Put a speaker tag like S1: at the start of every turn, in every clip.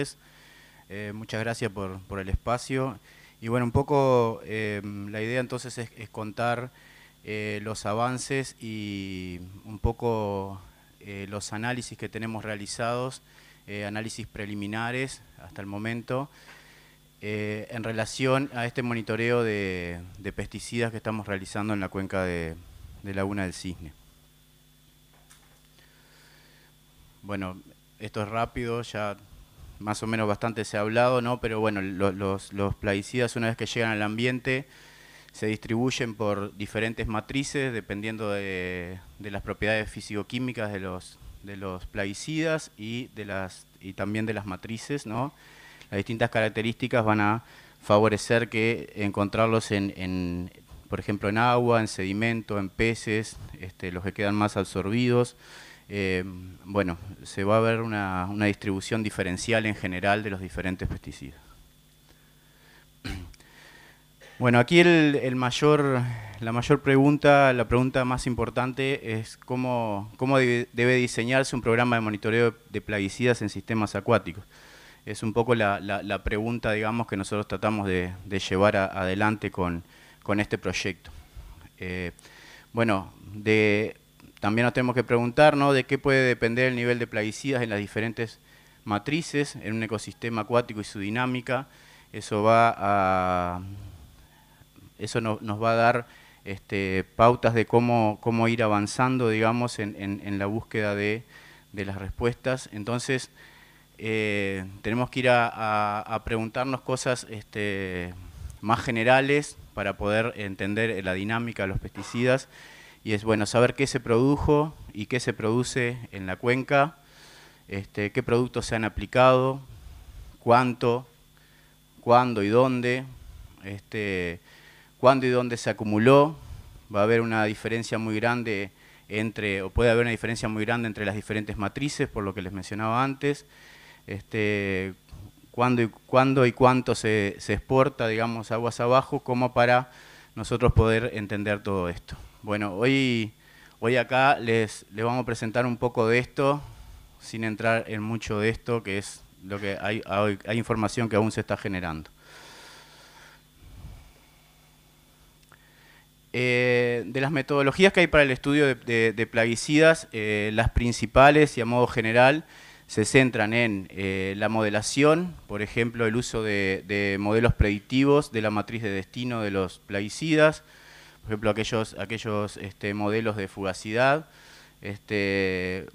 S1: tardes. Muchas gracias por el espacio. Y bueno, un poco la idea entonces es contar los avances y un poco los análisis que tenemos realizados, análisis preliminares hasta el momento, en relación a este monitoreo de pesticidas que estamos realizando en la cuenca de Laguna del Cisne. Bueno, esto es rápido, ya más o menos bastante se ha hablado, ¿no? Pero bueno, los plaguicidas, una vez que llegan al ambiente, se distribuyen por diferentes matrices dependiendo de las propiedades físico-químicas de los plaguicidas y también de las matrices, ¿no? Las distintas características van a favorecer que encontrarlos por ejemplo, en agua, en sedimento, en peces, los que quedan más absorbidos. Bueno, se va a ver una distribución diferencial en general de los diferentes pesticidas. Bueno, aquí la mayor pregunta, la pregunta más importante es cómo debe diseñarse un programa de monitoreo de plaguicidas en sistemas acuáticos. Es un poco la pregunta, digamos, que nosotros tratamos de llevar adelante con este proyecto. Bueno, también nos tenemos que preguntar, ¿no?, de qué puede depender el nivel de plaguicidas en las diferentes matrices, en un ecosistema acuático y su dinámica. Eso nos va a dar pautas de cómo ir avanzando, digamos, en la búsqueda de las respuestas. Entonces, tenemos que ir a preguntarnos cosas más generales para poder entender la dinámica de los pesticidas. Y es bueno saber qué se produjo y qué se produce en la cuenca, qué productos se han aplicado, cuánto, cuándo y dónde, cuándo y dónde se acumuló. Va a haber una diferencia muy grande puede haber una diferencia muy grande entre las diferentes matrices, por lo que les mencionaba antes. Cuándo y cuánto se exporta, digamos, aguas abajo, como para nosotros poder entender todo esto. Bueno, hoy acá les vamos a presentar un poco de esto, sin entrar en mucho de esto, que es lo que hay información que aún se está generando. De las metodologías que hay para el estudio de plaguicidas, las principales y a modo general se centran en la modelación, por ejemplo, el uso de modelos predictivos de la matriz de destino de los plaguicidas, por ejemplo, aquellos modelos de fugacidad,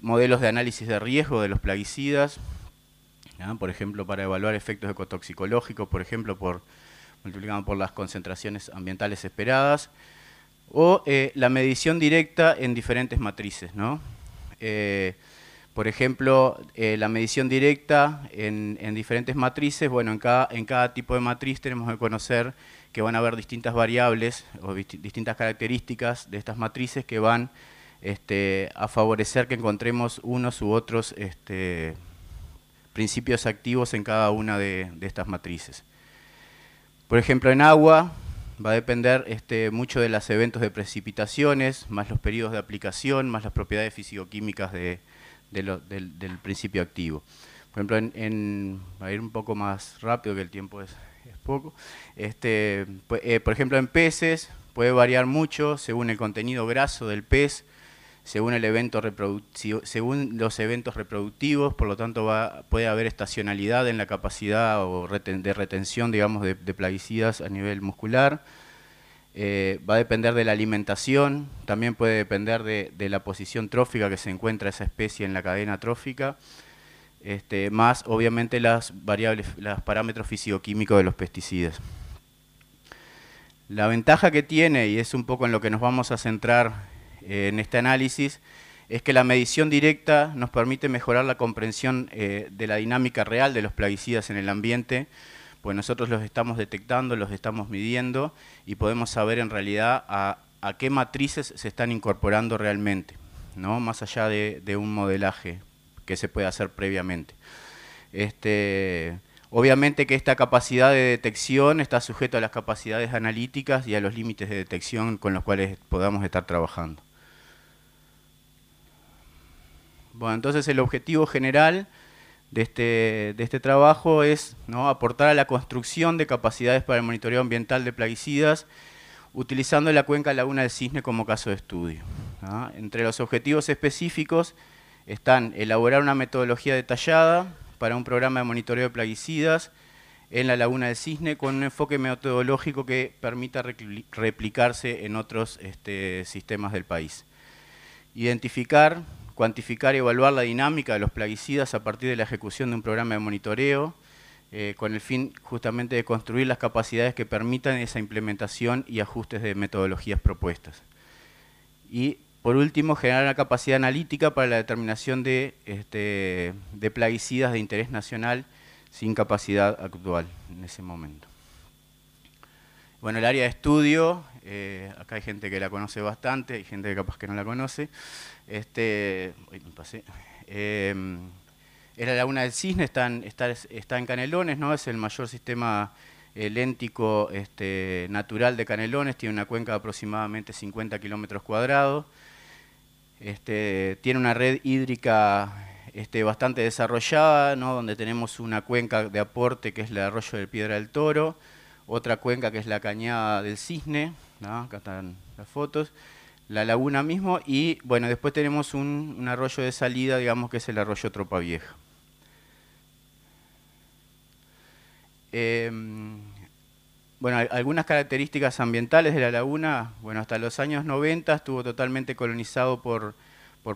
S1: modelos de análisis de riesgo de los plaguicidas, ¿no?, por ejemplo, para evaluar efectos ecotoxicológicos, por ejemplo, multiplicado por las concentraciones ambientales esperadas, o la medición directa en diferentes matrices, ¿no? Por ejemplo, la medición directa en diferentes matrices, bueno, en cada tipo de matriz tenemos que conocer que van a haber distintas variables o distintas características de estas matrices que van a favorecer que encontremos unos u otros principios activos en cada una de estas matrices. Por ejemplo, en agua va a depender mucho de los eventos de precipitaciones, más los periodos de aplicación, más las propiedades físico-químicas del principio activo. Por ejemplo, va a ir un poco más rápido, que el tiempo es poco. Por ejemplo, en peces puede variar mucho según el contenido graso del pez, según los eventos reproductivos, por lo tanto puede haber estacionalidad en la capacidad de retención, digamos, de plaguicidas a nivel muscular. Va a depender de la alimentación, también puede depender de la posición trófica que se encuentra esa especie en la cadena trófica, más obviamente los parámetros físico-químicos de los pesticidas. La ventaja que tiene, y es un poco en lo que nos vamos a centrar en este análisis, es que la medición directa nos permite mejorar la comprensión de la dinámica real de los plaguicidas en el ambiente, pues nosotros los estamos detectando, los estamos midiendo y podemos saber en realidad a qué matrices se están incorporando realmente, ¿no?, más allá de un modelaje que se puede hacer previamente. Obviamente que esta capacidad de detección está sujeta a las capacidades analíticas y a los límites de detección con los cuales podamos estar trabajando. Bueno, entonces el objetivo general de este trabajo es, ¿no?, aportar a la construcción de capacidades para el monitoreo ambiental de plaguicidas, utilizando la cuenca Laguna del Cisne como caso de estudio, ¿no? Entre los objetivos específicos están elaborar una metodología detallada para un programa de monitoreo de plaguicidas en la Laguna del Cisne con un enfoque metodológico que permita replicarse en otros sistemas del país. Identificar, cuantificar y evaluar la dinámica de los plaguicidas a partir de la ejecución de un programa de monitoreo, con el fin justamente de construir las capacidades que permitan esa implementación y ajustes de metodologías propuestas. Y por último, generar una capacidad analítica para la determinación de plaguicidas de interés nacional sin capacidad actual en ese momento. Bueno, el área de estudio, acá hay gente que la conoce bastante, hay gente que capaz que no la conoce. Es la Laguna del Cisne, está en Canelones, ¿no? Es el mayor sistema léntico natural de Canelones, tiene una cuenca de aproximadamente 50 kilómetros cuadrados. Tiene una red hídrica bastante desarrollada, ¿no?, donde tenemos una cuenca de aporte que es el arroyo del Piedra del Toro, otra cuenca que es la Cañada del Cisne, ¿no?, acá están las fotos, la laguna mismo, y bueno, después tenemos un arroyo de salida, digamos que es el arroyo Tropa Vieja. Bueno, algunas características ambientales de la laguna, bueno, hasta los años 90 estuvo totalmente colonizado por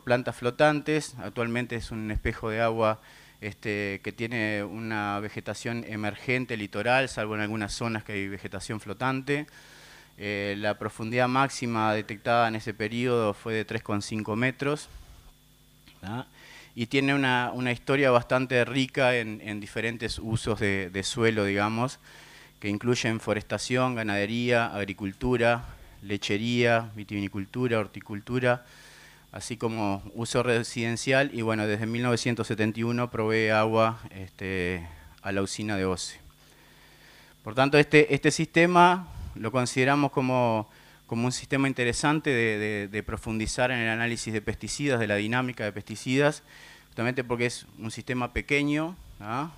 S1: plantas flotantes, actualmente es un espejo de agua que tiene una vegetación emergente litoral, salvo en algunas zonas que hay vegetación flotante. La profundidad máxima detectada en ese periodo fue de 3,5 metros, ¿no?, y tiene una historia bastante rica en diferentes usos de suelo, digamos, que incluyen forestación, ganadería, agricultura, lechería, vitivinicultura, horticultura, así como uso residencial, y bueno, desde 1971 provee agua a la usina de OCE. Por tanto, este sistema lo consideramos como un sistema interesante de profundizar en el análisis de pesticidas, de la dinámica de pesticidas, justamente porque es un sistema pequeño, ¿no?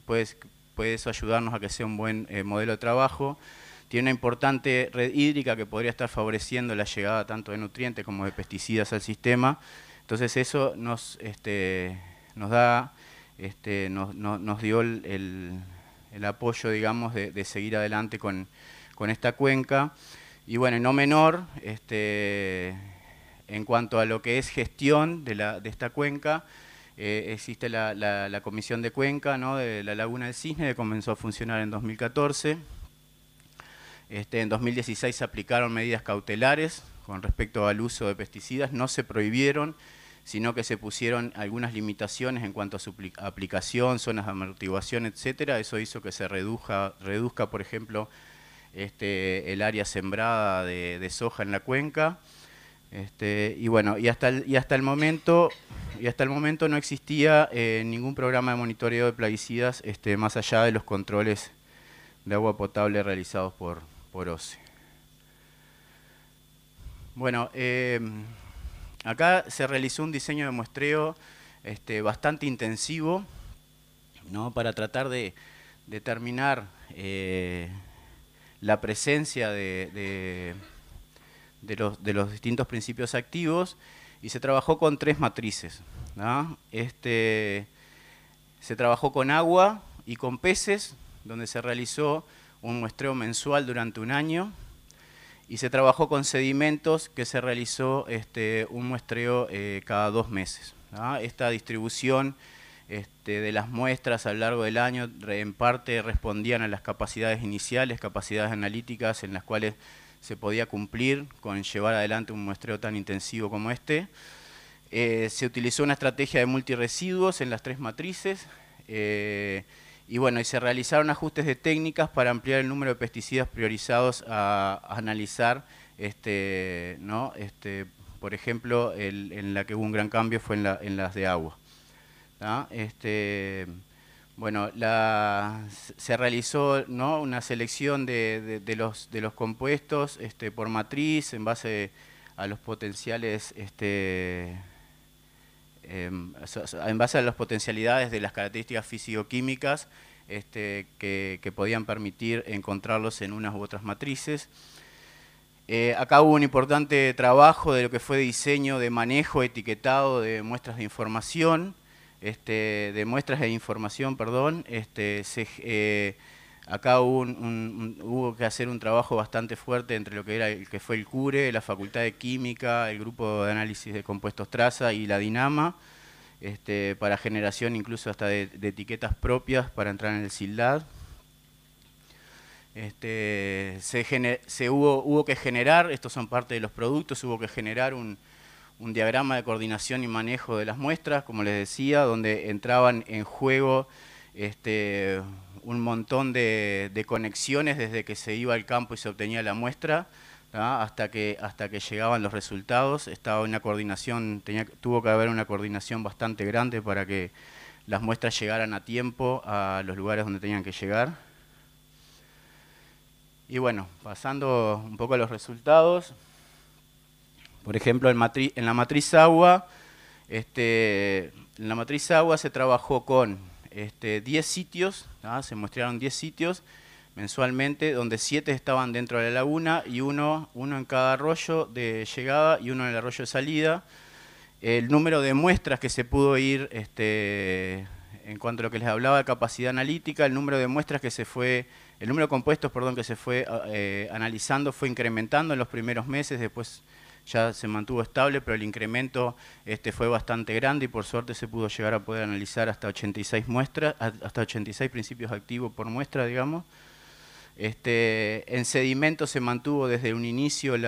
S1: Puede eso ayudarnos a que sea un buen modelo de trabajo. Tiene una importante red hídrica que podría estar favoreciendo la llegada tanto de nutrientes como de pesticidas al sistema. Entonces eso nos dio el apoyo, digamos, de seguir adelante con esta cuenca. Y bueno, y no menor, en cuanto a lo que es gestión de esta cuenca, existe la Comisión de Cuenca, ¿no?, de la Laguna del Cisne, que comenzó a funcionar en 2014. En 2016 se aplicaron medidas cautelares con respecto al uso de pesticidas, no se prohibieron, sino que se pusieron algunas limitaciones en cuanto a su aplicación, zonas de amortiguación, etcétera. Eso hizo que se reduzca, por ejemplo, el área sembrada de soja en la cuenca. Y bueno, y hasta el momento no existía ningún programa de monitoreo de plaguicidas más allá de los controles de agua potable realizados por OCE. Bueno, acá se realizó un diseño de muestreo bastante intensivo, ¿no?, para tratar de determinar la presencia de los distintos principios activos, y se trabajó con 3 matrices, ¿no? Se trabajó con agua y con peces, donde se realizó un muestreo mensual durante un año, y se trabajó con sedimentos, que se realizó un muestreo cada 2 meses, ¿no? Esta distribución de las muestras a lo largo del año en parte respondían a las capacidades iniciales, capacidades analíticas en las cuales se podía cumplir con llevar adelante un muestreo tan intensivo como este. Se utilizó una estrategia de multiresiduos en las 3 matrices, y bueno, y se realizaron ajustes de técnicas para ampliar el número de pesticidas priorizados a analizar, ¿no? Por ejemplo, en la que hubo un gran cambio fue en las de agua, ¿no? Bueno, se realizó, ¿no?, una selección de los compuestos por matriz en base a los potenciales en base a las potencialidades de las características físico-químicas que podían permitir encontrarlos en unas u otras matrices. Acá hubo un importante trabajo de lo que fue diseño de manejo, etiquetado de muestras de información, perdón. Acá hubo que hacer un trabajo bastante fuerte entre lo que era el que fue el CURE, la Facultad de Química, el Grupo de Análisis de Compuestos Traza y la DINAMA, para generación incluso hasta de etiquetas propias para entrar en el SILDAD. Hubo que generar, estos son parte de los productos, hubo que generar un diagrama de coordinación y manejo de las muestras, como les decía, donde entraban en juego un montón de conexiones desde que se iba al campo y se obtenía la muestra, ¿tá? hasta que llegaban los resultados. Estaba una coordinación, tuvo que haber una coordinación bastante grande para que las muestras llegaran a tiempo a los lugares donde tenían que llegar. Y bueno, pasando un poco a los resultados, por ejemplo, en la matriz agua, se trabajó con 10 sitios, ¿tá? Se muestrearon 10 sitios mensualmente, donde 7 estaban dentro de la laguna y uno en cada arroyo de llegada y uno en el arroyo de salida. El número de muestras que se pudo ir, en cuanto a lo que les hablaba de capacidad analítica, el número de muestras que se fue, el número de compuestos, perdón, que se fue analizando fue incrementando en los primeros meses, después ya se mantuvo estable, pero el incremento fue bastante grande y por suerte se pudo llegar a poder analizar hasta 86 muestras, hasta 86 principios activos por muestra, digamos. En sedimento se mantuvo desde un inicio el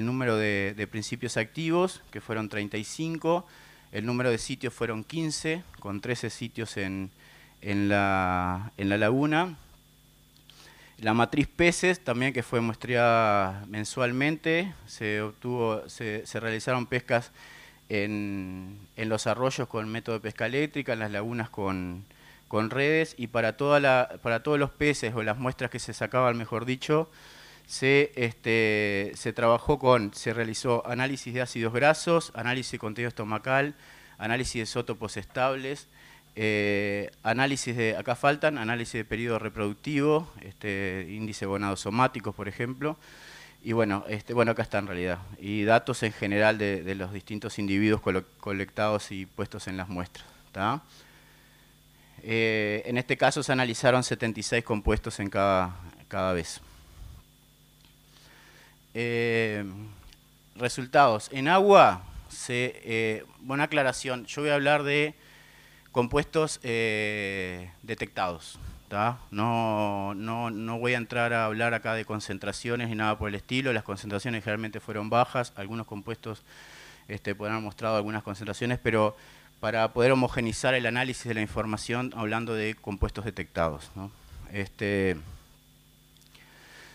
S1: número de principios activos, que fueron 35, el número de sitios fueron 15, con 13 sitios en la laguna. La matriz peces, también que fue muestreada mensualmente, se realizaron pescas en los arroyos con método de pesca eléctrica, en las lagunas con redes, y para todos los peces o las muestras que se sacaban, mejor dicho, se realizó análisis de ácidos grasos, análisis de contenido estomacal, análisis de isótopos estables, análisis de periodo reproductivo, índice gonadosomáticos, por ejemplo, y bueno, acá está en realidad, y datos en general de los distintos individuos colectados y puestos en las muestras, ¿tá? En este caso se analizaron 76 compuestos en cada vez. Resultados. En agua, buena aclaración, yo voy a hablar de compuestos detectados, ¿tá? No voy a entrar a hablar acá de concentraciones ni nada por el estilo. Las concentraciones generalmente fueron bajas, algunos compuestos pueden haber mostrado algunas concentraciones, pero para poder homogenizar el análisis de la información hablando de compuestos detectados, ¿no?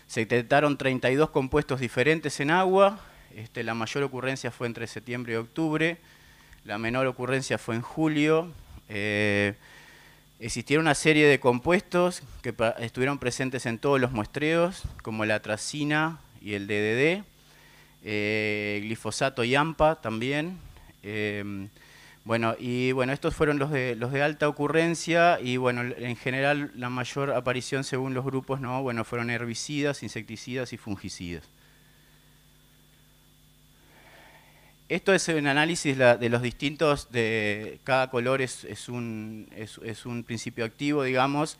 S1: Se detectaron 32 compuestos diferentes en agua. La mayor ocurrencia fue entre septiembre y octubre, la menor ocurrencia fue en julio. Existieron una serie de compuestos que estuvieron presentes en todos los muestreos, como la atracina y el DDD, glifosato y AMPA también. Estos fueron los de alta ocurrencia y bueno, en general la mayor aparición según los grupos, ¿no? Bueno, fueron herbicidas, insecticidas y fungicidas. Esto es un análisis de los distintos, cada color es un principio activo, digamos.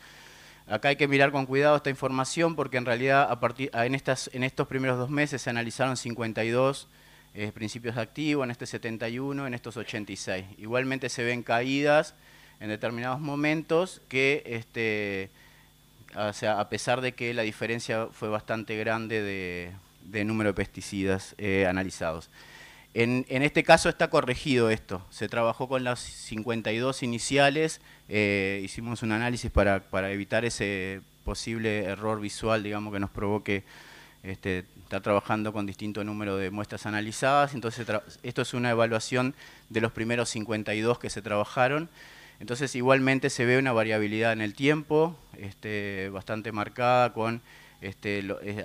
S1: Acá hay que mirar con cuidado esta información porque en realidad en estos primeros 2 meses se analizaron 52 principios activos, en 71, en estos 86. Igualmente se ven caídas en determinados momentos que, a pesar de que la diferencia fue bastante grande de número de pesticidas analizados. En este caso está corregido esto, se trabajó con las 52 iniciales, hicimos un análisis para evitar ese posible error visual, digamos, que nos provoque estar trabajando con distinto número de muestras analizadas. Entonces esto es una evaluación de los primeros 52 que se trabajaron. Entonces igualmente se ve una variabilidad en el tiempo, bastante marcada con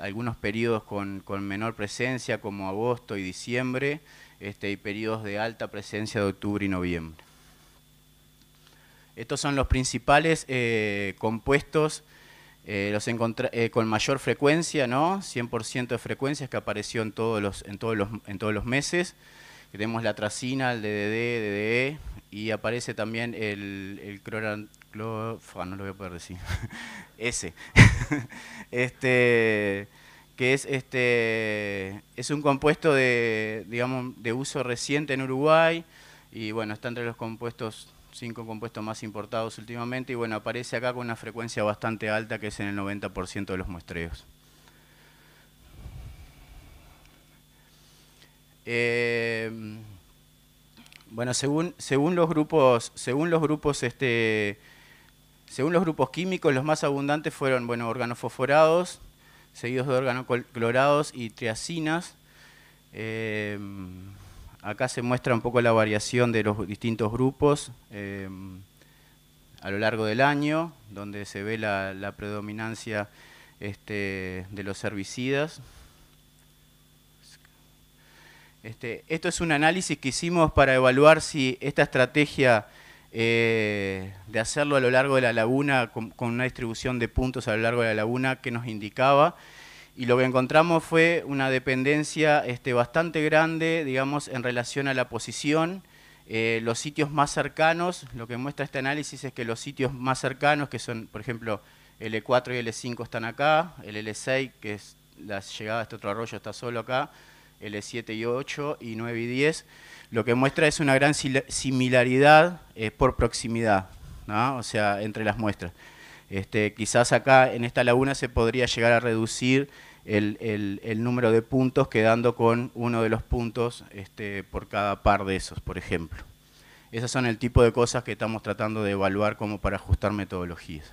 S1: algunos periodos con menor presencia como agosto y diciembre, y periodos de alta presencia de octubre y noviembre. Estos son los principales compuestos con mayor frecuencia, ¿no? 100% de frecuencias que apareció en todos los meses. Tenemos la tracina, el DDD, DDE, y aparece también el no lo voy a poder decir, ese, que es un compuesto de uso reciente en Uruguay, y bueno, está entre los 5 compuestos más importados últimamente, y bueno, aparece acá con una frecuencia bastante alta, que es en el 90% de los muestreos. Bueno, según los grupos químicos, los más abundantes fueron, bueno, organofosforados, seguidos de organoclorados y triacinas. Acá se muestra un poco la variación de los distintos grupos a lo largo del año, donde se ve la predominancia de los herbicidas. Esto es un análisis que hicimos para evaluar si esta estrategia de hacerlo a lo largo de la laguna, con una distribución de puntos a lo largo de la laguna, que nos indicaba. Y lo que encontramos fue una dependencia bastante grande, digamos, en relación a la posición. Los sitios más cercanos, lo que muestra este análisis es que los sitios más cercanos, que son, por ejemplo, L4 y L5 están acá, el L6, que es la llegada de este otro arroyo, está solo acá, L7 y 8 y 9 y 10, lo que muestra es una gran similaridad por proximidad, ¿no? O sea, entre las muestras. Quizás acá en esta laguna se podría llegar a reducir el número de puntos, quedando con uno de los puntos por cada par de esos, por ejemplo. Esas son el tipo de cosas que estamos tratando de evaluar como para ajustar metodologías.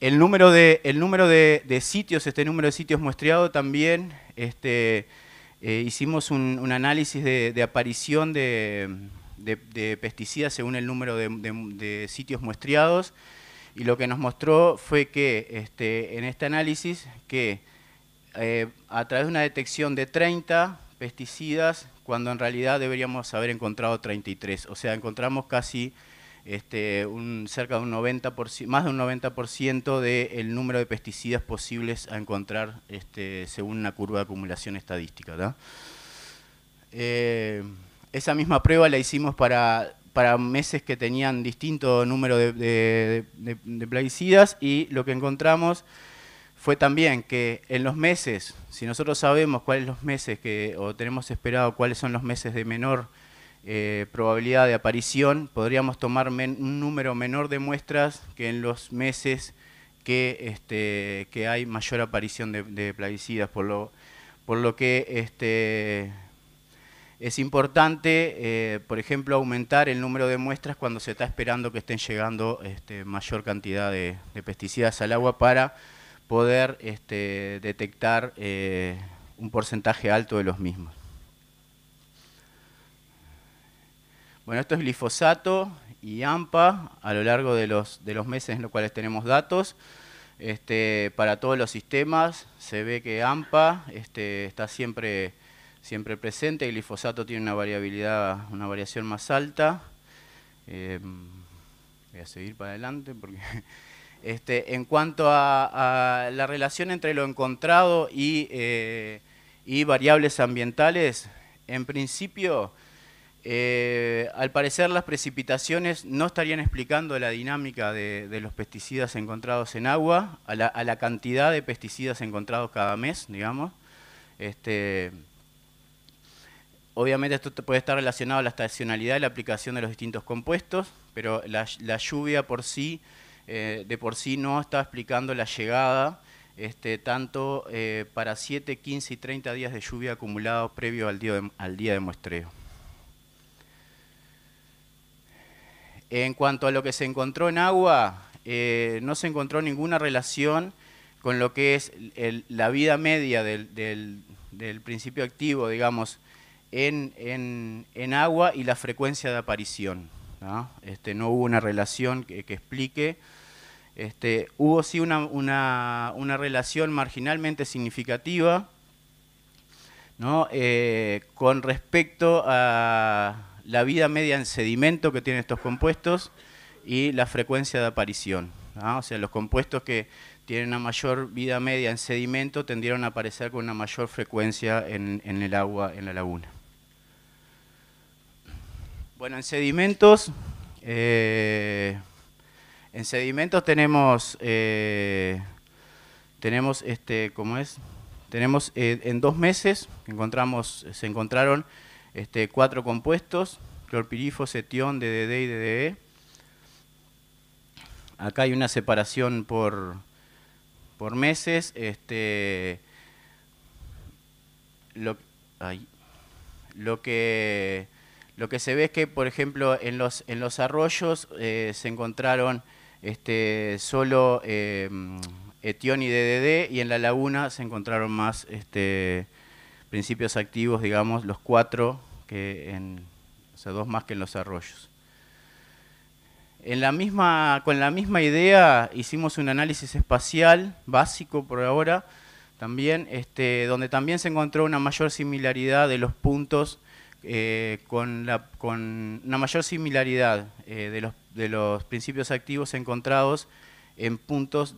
S1: El número de sitios, número de sitios muestreado también, hicimos un análisis de aparición de pesticidas según el número de sitios muestreados, y lo que nos mostró fue que en este análisis que a través de una detección de 30 pesticidas, cuando en realidad deberíamos haber encontrado 33, o sea, encontramos casi cerca de un 90%, más de un 90% del número de pesticidas posibles a encontrar según una curva de acumulación estadística, ¿tá? Esa misma prueba la hicimos para meses que tenían distinto número de plaguicidas, y lo que encontramos fue también que en los meses, si nosotros sabemos cuáles son los meses o tenemos esperado cuáles son los meses de menor probabilidad de aparición, podríamos tomar un número menor de muestras que en los meses que hay mayor aparición de plaguicidas, por lo que es importante, por ejemplo, aumentar el número de muestras cuando se está esperando que estén llegando mayor cantidad de pesticidas al agua, para poder detectar un porcentaje alto de los mismos. Bueno, esto es glifosato y AMPA a lo largo de los meses en los cuales tenemos datos. Para todos los sistemas se ve que AMPA está siempre presente, el glifosato tiene una variación más alta. Voy a seguir para adelante porque en cuanto a la relación entre lo encontrado y variables ambientales, en principio, al parecer las precipitaciones no estarían explicando la dinámica de los pesticidas encontrados en agua, a la cantidad de pesticidas encontrados cada mes, digamos. Obviamente esto puede estar relacionado a la estacionalidad de la aplicación de los distintos compuestos, pero la lluvia de por sí no está explicando la llegada tanto para 7, 15 y 30 días de lluvia acumulados previo al día de muestreo. En cuanto a lo que se encontró en agua, no se encontró ninguna relación con lo que es la vida media del principio activo, digamos, en agua y la frecuencia de aparición, ¿no? No hubo una relación que explique. Hubo sí una relación marginalmente significativa, ¿no? Con respecto a la vida media en sedimento que tienen estos compuestos y la frecuencia de aparición, ¿no? O sea, los compuestos que tienen una mayor vida media en sedimento tendieron a aparecer con una mayor frecuencia en el agua, en la laguna. Bueno, en sedimentos tenemos, ¿cómo es? Tenemos en 2 meses, se encontraron 4 compuestos, clorpirifos, cetión, DDD y DDE. Acá hay una separación por meses. Lo que se ve es que, por ejemplo, en los arroyos se encontraron solo etión y DDD, y en la laguna se encontraron más principios activos, digamos, los 4, o sea, 2 más que en los arroyos. Con la misma idea hicimos un análisis espacial básico por ahora, también, donde también se encontró una mayor similaridad de los puntos, con una mayor similaridad de los principios activos encontrados en puntos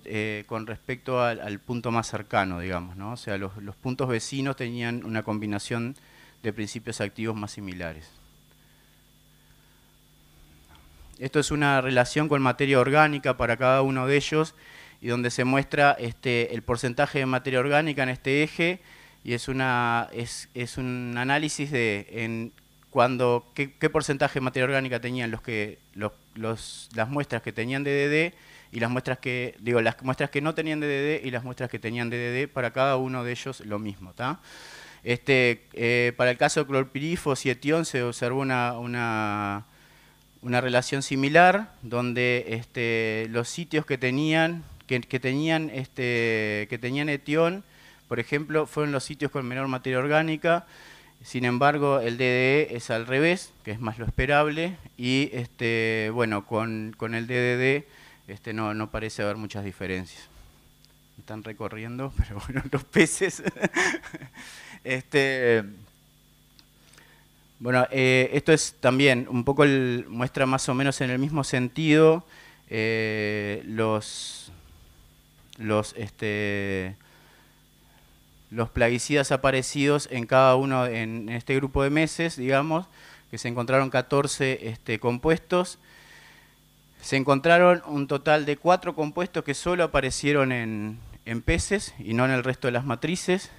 S1: con respecto al punto más cercano, digamos, ¿no? O sea, los puntos vecinos tenían una combinación de principios activos más similares. Esto es una relación con materia orgánica para cada uno de ellos, y donde se muestra el porcentaje de materia orgánica en este eje, y es un análisis de qué porcentaje de materia orgánica tenían las muestras que tenían DDD, y las muestras que no tenían DDD y las muestras que tenían DDD, para cada uno de ellos lo mismo, ¿tá? Para el caso de clorpirifos y etión se observó una relación similar, donde los sitios que tenían etión, por ejemplo, fueron los sitios con menor materia orgánica. Sin embargo, el DDE es al revés, que es más lo esperable, y bueno, con el DDD no parece haber muchas diferencias. Están recorriendo, pero bueno, los peces. Bueno, esto es también un poco muestra más o menos en el mismo sentido los plaguicidas aparecidos en cada uno, en este grupo de meses, digamos, que se encontraron 14 compuestos. Se encontraron un total de 4 compuestos que solo aparecieron en peces y no en el resto de las matrices.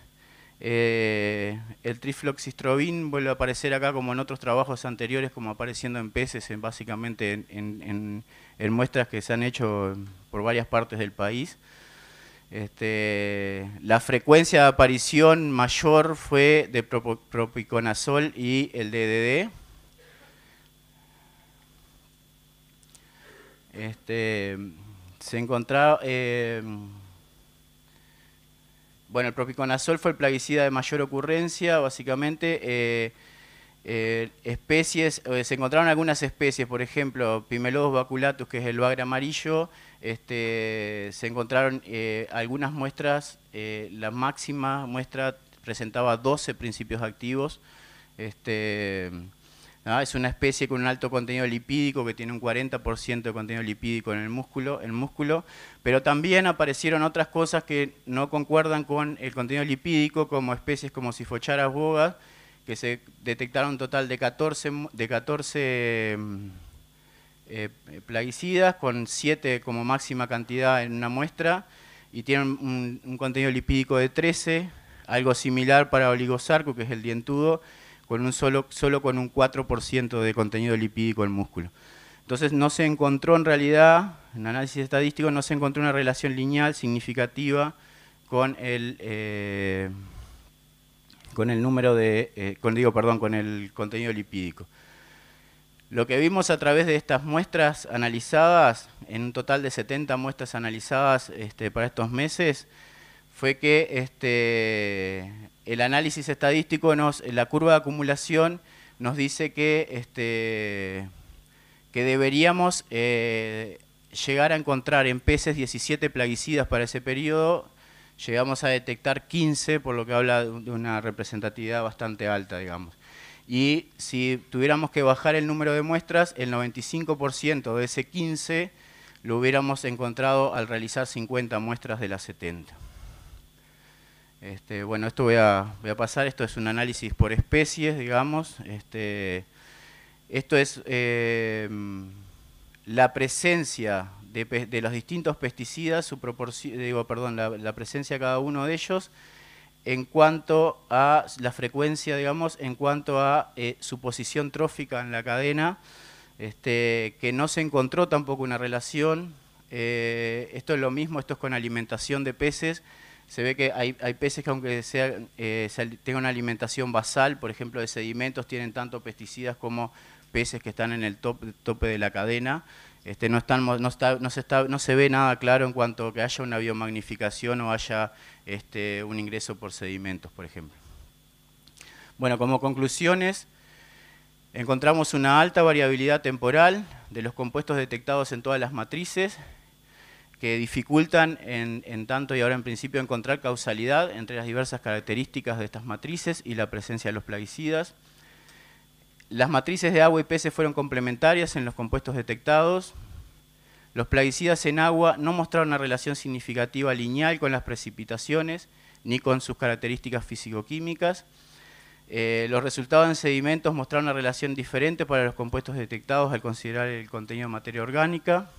S1: El trifloxystrobin vuelve a aparecer acá como en otros trabajos anteriores, como apareciendo en peces, básicamente en muestras que se han hecho por varias partes del país. La frecuencia de aparición mayor fue de propiconazol y el DDD. Se encontraba... bueno, el propiconazol fue el plaguicida de mayor ocurrencia, básicamente. Especies, se encontraron algunas especies, por ejemplo, Pimelodus vaculatus, que es el bagre amarillo. Se encontraron algunas muestras, la máxima muestra presentaba 12 principios activos. Es una especie con un alto contenido lipídico, que tiene un 40% de contenido lipídico en el músculo, pero también aparecieron otras cosas que no concuerdan con el contenido lipídico, como especies como Siphocharas bogas, que se detectaron un total de 14 plaguicidas, con 7 como máxima cantidad en una muestra, y tienen un contenido lipídico de 13, algo similar para Oligosarco, que es el dientudo, con solo con un 4% de contenido lipídico en músculo. Entonces no se encontró en realidad, en análisis estadístico, no se encontró una relación lineal significativa con el número de, con el contenido lipídico. Lo que vimos a través de estas muestras analizadas, en un total de 70 muestras analizadas para estos meses, fue que el análisis estadístico, la curva de acumulación nos dice que deberíamos llegar a encontrar en peces 17 plaguicidas para ese periodo, llegamos a detectar 15, por lo que habla de una representatividad bastante alta, digamos. Y si tuviéramos que bajar el número de muestras, el 95% de ese 15 lo hubiéramos encontrado al realizar 50 muestras de las 70. Bueno, esto voy a pasar, esto es un análisis por especies, digamos. Esto es la presencia de los distintos pesticidas, su proporción, la presencia de cada uno de ellos en cuanto a la frecuencia, digamos, en cuanto a su posición trófica en la cadena, que no se encontró tampoco una relación. Esto es lo mismo, esto es con alimentación de peces. Se ve que hay peces que aunque tengan una alimentación basal, por ejemplo de sedimentos, tienen tanto pesticidas como peces que están en el tope de la cadena. No se ve nada claro en cuanto a que haya una biomagnificación o haya un ingreso por sedimentos, por ejemplo. Bueno, como conclusiones, encontramos una alta variabilidad temporal de los compuestos detectados en todas las matrices, que dificultan en tanto y ahora en principio encontrar causalidad entre las diversas características de estas matrices y la presencia de los plaguicidas. Las matrices de agua y peces fueron complementarias en los compuestos detectados. Los plaguicidas en agua no mostraron una relación significativa lineal con las precipitaciones ni con sus características físico-químicas. Los resultados en sedimentos mostraron una relación diferente para los compuestos detectados al considerar el contenido de materia orgánica.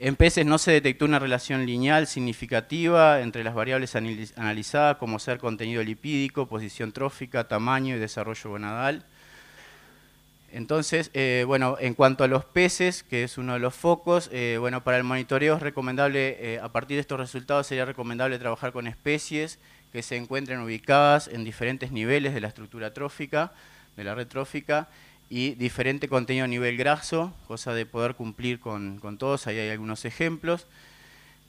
S1: En peces no se detectó una relación lineal significativa entre las variables analizadas, como ser contenido lipídico, posición trófica, tamaño y desarrollo gonadal. Entonces, bueno, en cuanto a los peces, que es uno de los focos, bueno, para el monitoreo es recomendable, a partir de estos resultados sería recomendable trabajar con especies que se encuentren ubicadas en diferentes niveles de la estructura trófica, de la red trófica, y diferente contenido a nivel graso, cosa de poder cumplir con todos, ahí hay algunos ejemplos.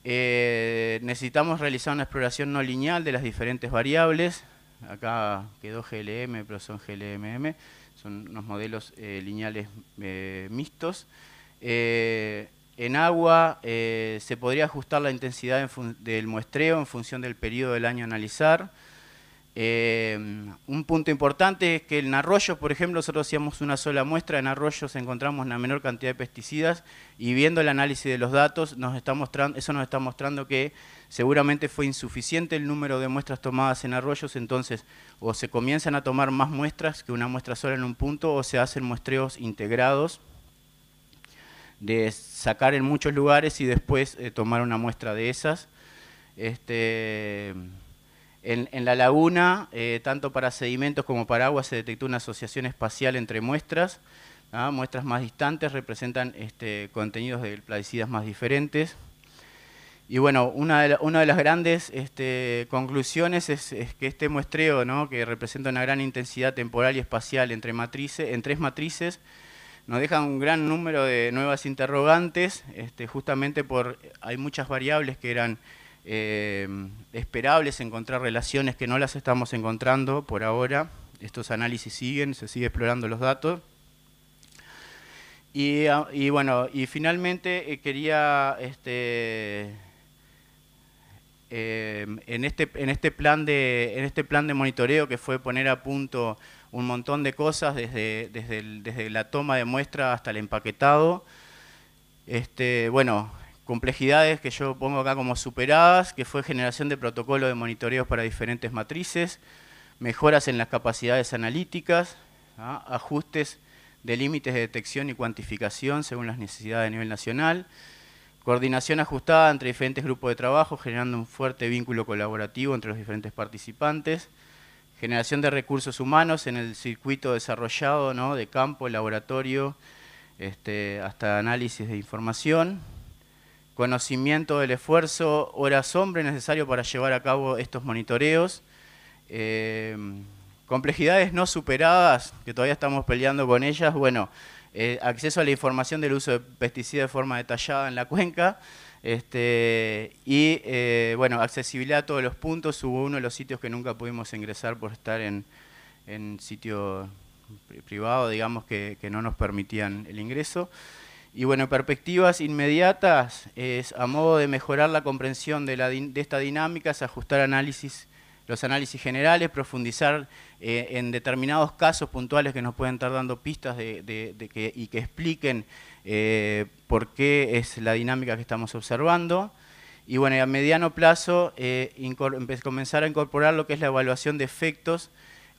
S1: Necesitamos realizar una exploración no lineal de las diferentes variables, acá quedó GLM, pero son GLMM, son unos modelos lineales mixtos. En agua se podría ajustar la intensidad del muestreo en función del periodo del año a analizar. Un punto importante es que en arroyos, por ejemplo, nosotros hacíamos una sola muestra, en arroyos encontramos una menor cantidad de pesticidas y viendo el análisis de los datos eso nos está mostrando que seguramente fue insuficiente el número de muestras tomadas en arroyos, entonces o se comienzan a tomar más muestras que una muestra sola en un punto o se hacen muestreos integrados de sacar en muchos lugares y después tomar una muestra de esas. En la laguna, tanto para sedimentos como para agua, se detectó una asociación espacial entre muestras. Muestras más distantes representan contenidos de plaguicidas más diferentes. Y bueno, una de las grandes conclusiones es que este muestreo, ¿no?, que representa una gran intensidad temporal y espacial en tres matrices, nos deja un gran número de nuevas interrogantes, justamente hay muchas variables que eran esperables encontrar relaciones que no las estamos encontrando por ahora. Estos análisis siguen, se sigue explorando los datos. Y bueno, y finalmente quería en este plan de monitoreo, que fue poner a punto un montón de cosas desde la toma de muestra hasta el empaquetado. Bueno, complejidades que yo pongo acá como superadas, que fue generación de protocolos de monitoreos para diferentes matrices, mejoras en las capacidades analíticas, ajustes de límites de detección y cuantificación según las necesidades a nivel nacional, coordinación ajustada entre diferentes grupos de trabajo, generando un fuerte vínculo colaborativo entre los diferentes participantes, generación de recursos humanos en el circuito desarrollado, ¿no?, de campo, laboratorio, hasta análisis de información, conocimiento del esfuerzo hora-sombra necesario para llevar a cabo estos monitoreos, complejidades no superadas, que todavía estamos peleando con ellas, bueno, acceso a la información del uso de pesticidas de forma detallada en la cuenca, bueno, accesibilidad a todos los puntos. Hubo uno de los sitios que nunca pudimos ingresar por estar en sitio privado, digamos, que no nos permitían el ingreso. Y bueno, perspectivas inmediatas es a modo de mejorar la comprensión de esta dinámica, es ajustar los análisis generales, profundizar en determinados casos puntuales que nos pueden estar dando pistas y que expliquen por qué es la dinámica que estamos observando. Y bueno, a mediano plazo comenzar a incorporar lo que es la evaluación de efectos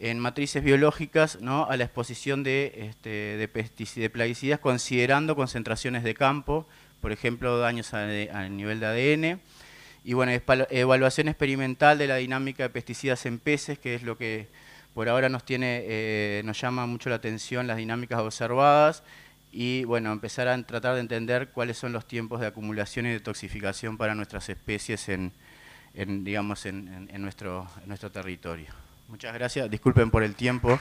S1: en matrices biológicas, ¿no?, a la exposición de plaguicidas, considerando concentraciones de campo, por ejemplo, daños a nivel de ADN. Y bueno, evaluación experimental de la dinámica de pesticidas en peces, que es lo que por ahora nos llama mucho la atención, las dinámicas observadas. Y bueno, empezar a tratar de entender cuáles son los tiempos de acumulación y de toxificación para nuestras especies en nuestro territorio. Muchas gracias, disculpen por el tiempo.